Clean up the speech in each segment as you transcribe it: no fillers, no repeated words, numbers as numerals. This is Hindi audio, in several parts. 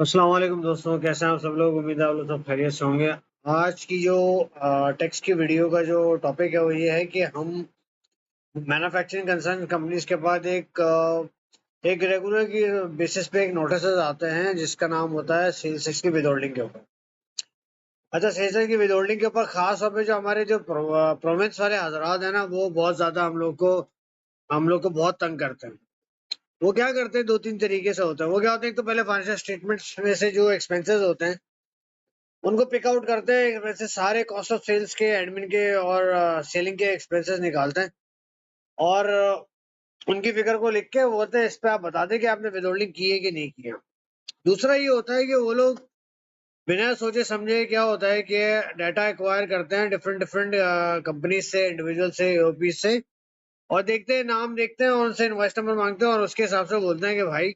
अस्सलाम वालेकुम दोस्तों, कैसे हैं आप सब लोग। उम्मीद है आप लोग सब खैरियत से होंगे। आज की जो टेक्स्ट की वीडियो का जो टॉपिक है वो ये है कि हम मैन्युफैक्चरिंग कंसर्न कंपनीज के पास एक रेगुलर की बेसिस पे एक नोटिस आते हैं जिसका नाम होता है सेल्स की विदहोल्डिंग के ऊपर। अच्छा, सेल्स की विदहोल्डिंग के ऊपर खास तौर पे जो हमारे जो प्रोविंस वाले हजरात हैं ना, वो बहुत ज्यादा हम लोग को बहुत तंग करते हैं। वो क्या करते हैं, दो तीन तरीके से होता है। वो क्या होता है, एक तो पहले फाइनेंशियल स्टेटमेंट्स में से जो एक्सपेंसेस होते हैं उनको पिक आउट करते हैं, वैसे सारे कॉस्ट ऑफ सेल्स के, एडमिन के और सेलिंग के एक्सपेंसेस निकालते हैं और उनकी फिगर को लिख के वो बोलते हैं इस पे आप बता दें कि आपने विदहोल्डिंग की है कि नहीं की है। दूसरा ये होता है कि वो लोग बिना सोचे समझे क्या होता है कि डाटा एक्वायर करते हैं डिफरेंट डिफरेंट कंपनी से, इंडिविजुअल से, यूपी से, और देखते हैं, नाम देखते हैं और उनसे इनवॉइस नंबर मांगते हैं और उसके हिसाब से बोलते हैं कि भाई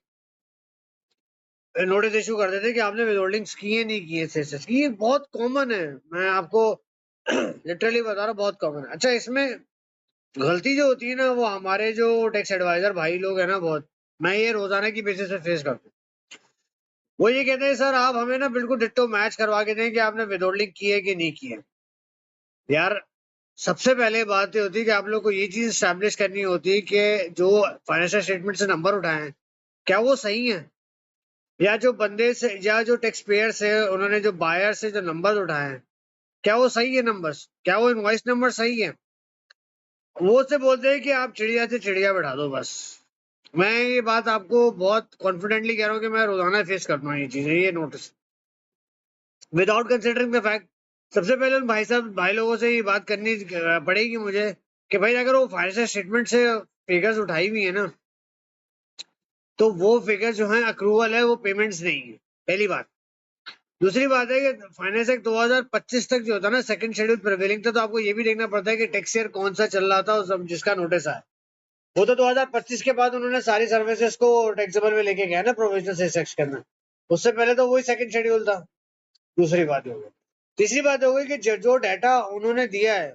नोटिस इशू कर देते हैं कि आपने विदहोल्डिंग्स की है नहीं की है सेसेस की। ये बहुत कॉमन है, मैं आपको लिटरली बता रहा हूँ, बहुत कॉमन है। अच्छा, इसमें गलती जो होती है ना, वो हमारे जो टैक्स एडवाइजर भाई लोग हैं ना, बहुत, मैं ये रोजाना की बेसिस पे फेस करता हूँ। वो ये कहते हैं सर आप हमें ना बिल्कुल डिट्टो मैच करवा के दें कि आपने विदहोल्डिंग की है कि नहीं की है। यार, सबसे पहले बात ये होती है कि आप लोग को ये चीज स्टैब्लिश करनी होती है कि जो फाइनेंशियल स्टेटमेंट से नंबर उठाए हैं क्या वो सही है, या जो बंदे से या जो टैक्स पेयर से उन्होंने जो बायर से जो नंबर उठाए हैं क्या वो सही है नंबर्स, क्या वो इनवॉइस नंबर सही है। वो से बोलते हैं कि आप चिड़िया से चिड़िया बैठा दो बस। मैं ये बात आपको बहुत कॉन्फिडेंटली कह रहा हूँ कि मैं रोजाना फेस करता हूँ ये चीजें, ये notice, without considering the fact. सबसे पहले उन भाई लोगों से ये बात करनी पड़ेगी मुझे कि भाई अगर वो फाइनेंशियल स्टेटमेंट से फिगर्स उठाई हुई है ना, तो वो फिगर जो है अक्रूवल है, वो पेमेंट्स नहीं है, पहली बात। दूसरी बात है कि फाइनेंस एक्ट 2025 तक जो होता है ना, सेकंड शेड्यूल प्रिवेलिंग था, तो आपको ये भी देखना पड़ता है कि टैक्स ईयर कौन सा चल रहा था उस जिसका नोटिस आया। वो तो 2025 के बाद उन्होंने सारी सर्विसेज को टैक्सेबल में लेके गया ना, प्रोविजनल सेल्स टैक्स करना। उससे पहले तो वही सेकंड शेड्यूल था। दूसरी बात हो गई। तीसरी बात हो गई कि जो डाटा उन्होंने दिया है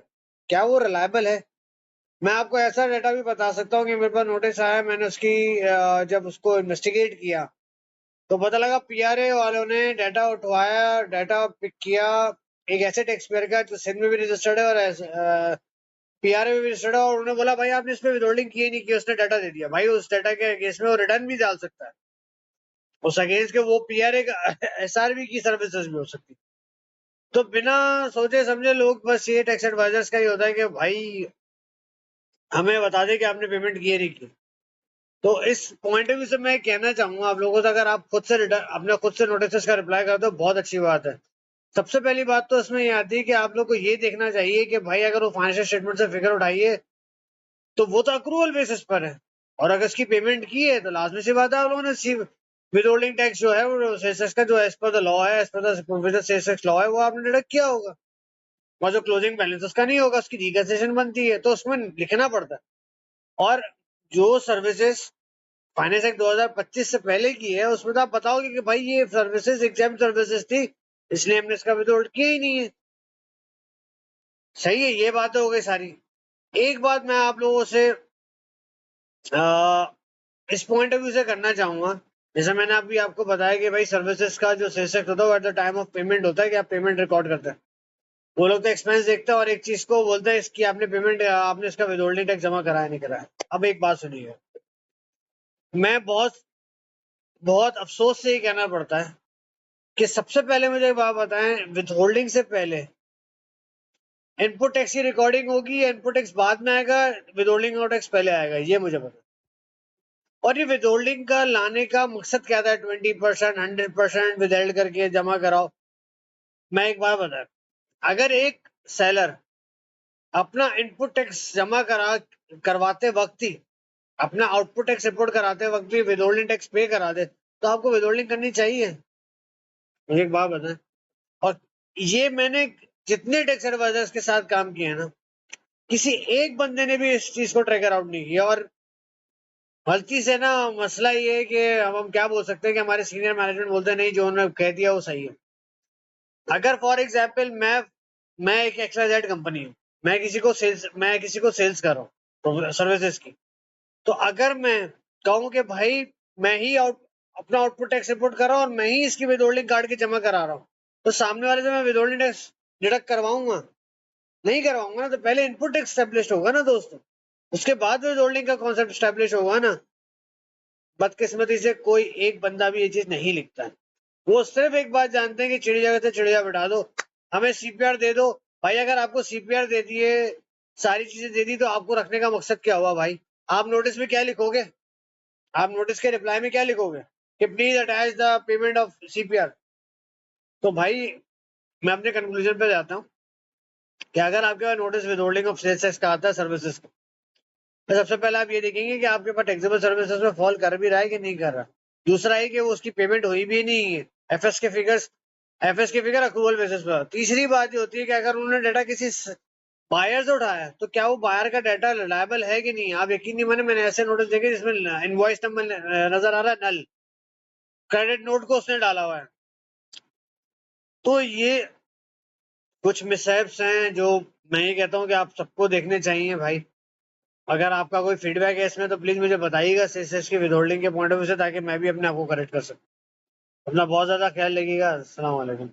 क्या वो रिलायबल है। मैं आपको ऐसा डाटा भी बता सकता हूँ कि मेरे पास नोटिस आया, मैंने उसकी जब उसको इन्वेस्टिगेट किया तो पता लगा पीआरए वालों ने डाटा उठवाया, डाटा पिक किया एक ऐसे टैक्स पेयर का जो सिंध में भी रजिस्टर्ड है और पीआरए में भी रजिस्टर्ड है, और उन्होंने बोला भाई आपने इस पे विदहोल्डिंग की नहीं की, उसने डाटा दे दिया। भाई उस डाटा के अगेंस्ट में वो रिटर्न भी डाल सकता है, उस अगेंस्ट के वो पीआरए का एसआरबी की सर्विसेज भी हो सकती है। तो बिना सोचे समझे लोग, बस ये टैक्स एडवाइजर्स का ही होता है कि भाई हमें बता दे कि आपने पेमेंट की है नहीं की। तो इस पॉइंट ऑफ व्यू से मैं कहना चाहूंगा आप लोगों से, अगर आप खुद से अपने खुद से नोटिस का रिप्लाई करते हो बहुत अच्छी बात है। सबसे पहली बात तो इसमें ये आती है कि आप लोग को ये देखना चाहिए कि भाई अगर वो फाइनेंशियल स्टेटमेंट से फिगर उठाइए तो वो तो अक्रूवल बेसिस पर है, और अगर इसकी पेमेंट की है तो लाजमी सी बात है आप लोगों ने विदहोल्डिंग टैक्स जो है वो सेसेस का जो एज पर द लॉ है, as per the provision sales tax law है, वो आपने डिडक्ट किया होगा। और जो क्लोजिंग बैलेंस उसका नहीं होगा, उसकी रिकंसिडरेशन बनती है तो उसमें लिखना पड़ता है। और जो सर्विसेज फाइनेंस एक्ट 2025 से पहले की है उसमें तो आप बताओगे कि भाई ये सर्विसेज एग्जाम सर्विसेज थी, इसलिए हमने इसका विदहोल्ड किया ही नहीं है। सही है, ये बातें हो गई सारी। एक बात मैं आप लोगों से इस पॉइंट ऑफ व्यू से करना चाहूंगा, जैसे मैंने अभी आपको बताया कि भाई सर्विसेज का जो सेल्स टैक्स होता है वो at the time of payment होता है कि आप पेमेंट रिकॉर्ड करते हैं। वो लोग तो एक्सपेंस देखते हैं और एक चीज को बोलते हैं इसकी आपने पेमेंट, आपने इसका विदहोल्डिंग टैक्स जमा कराया नहीं कराया। अब एक बात सुनिए, मैं बहुत बहुत अफसोस से ये कहना पड़ता है कि सबसे पहले मुझे एक बात बताएं, विदहोल्डिंग से पहले इनपुट टैक्स की रिकॉर्डिंग होगी या इनपुट टैक्स बाद में आएगा, विदहोल्डिंग और टैक्स पहले आएगा, ये मुझे बता। और ये विदहोल्डिंग का लाने का मकसद क्या था, 20%, 100% विदहेल्ड करके जमा कराओ। मैं एक बात बता, अगर एक सेलर अपना इनपुट टैक्स जमा करवाते वक्त ही, अपना आउटपुट टैक्स रिपोर्ट कराते वक्त भी विदहोल्डिंग टैक्स पे करा दे तो आपको विदहोल्डिंग करनी चाहिए। मुझे एक बात बताएं, और ये मैंने जितने टैक्स एडवाइजर्स के साथ काम किया है ना, किसी एक बंदे ने भी इस चीज को ट्रैकर आउट नहीं किया। और गलती से ना मसला ये है कि अब हम क्या बोल सकते हैं कि हमारे सीनियर मैनेजमेंट बोलते हैं नहीं जो उन्होंने कह दिया वो सही है। अगर फॉर एग्जाम्पल मैं एक XYZ कंपनी हूँ, मैं किसी को सेल्स कर रहा हूँ सर्विसेज की, तो अगर मैं कहूँ कि भाई मैं ही अपना आउटपुट टैक्स रिपोर्ट कर रहा हूँ और मैं ही इसकी विदहोल्डिंग काट के जमा करा रहा हूँ, तो सामने वाले से मैं विदहोल्डिंग टैक्स डिडक्ट करवाऊंगा? नहीं करवाऊंगा ना। तो पहले इनपुट टैक्स स्टैब्लिश होगा ना दोस्तों, उसके बाद विदहोल्डिंग का कॉन्सेप्ट स्टैब्लिश होगा ना। बदकिस्मती से कोई एक बंदा भी ये चीज नहीं लिखता है। वो सिर्फ एक बात जानते हैं कि चिड़िया कहते चिड़िया बिठा दो, हमें सीपीआर दे दो। भाई अगर आपको सीपीआर दे दिए, सारी चीजें दे दी, तो आपको रखने का मकसद क्या हुआ भाई? आप नोटिस में क्या लिखोगे? आप नोटिस के रिप्लाई में क्या लिखोगे कि please attach the payment of CPR? तो भाई मैं अपने कंक्लूजन पे जाता हूँ कि अगर आपके पास notice withholding of sales tax का आता है सर्विसेज का, तो सबसे पहले आप ये देखेंगे कि आपके पास टैक्सेबल सर्विसेज में फॉल कर भी रहा है कि नहीं कर रहा। दूसरा है कि वो उसकी पेमेंट हुई भी नहीं है, एफएस के फिगर अक्रूवल बेसिस पर। तीसरी बात ये होती है कि अगर उन्होंने डाटा किसी बायर से उठाया तो क्या वो बायर का डाटा रिलायबल है कि नहीं। आप यकीन नहीं माने, मैंने ऐसे नोटिस देखे जिसमें इनवॉइस नंबर नजर आ रहा है नल, क्रेडिट नोट को उसने डाला हुआ है। तो ये कुछ मिसहैप्स हैं जो मैं ये कहता हूँ कि आप सबको देखने चाहिए भाई। अगर आपका कोई फीडबैक है इसमें तो प्लीज मुझे बताइएगा सेसेस की विदहोल्डिंग के पॉइंट ऑफ व्यू से, ताकि मैं भी अपने आप को करेक्ट कर सकूं। अपना बहुत ज्यादा ख्याल रखिएगा। अस्सलाम वालेकुम।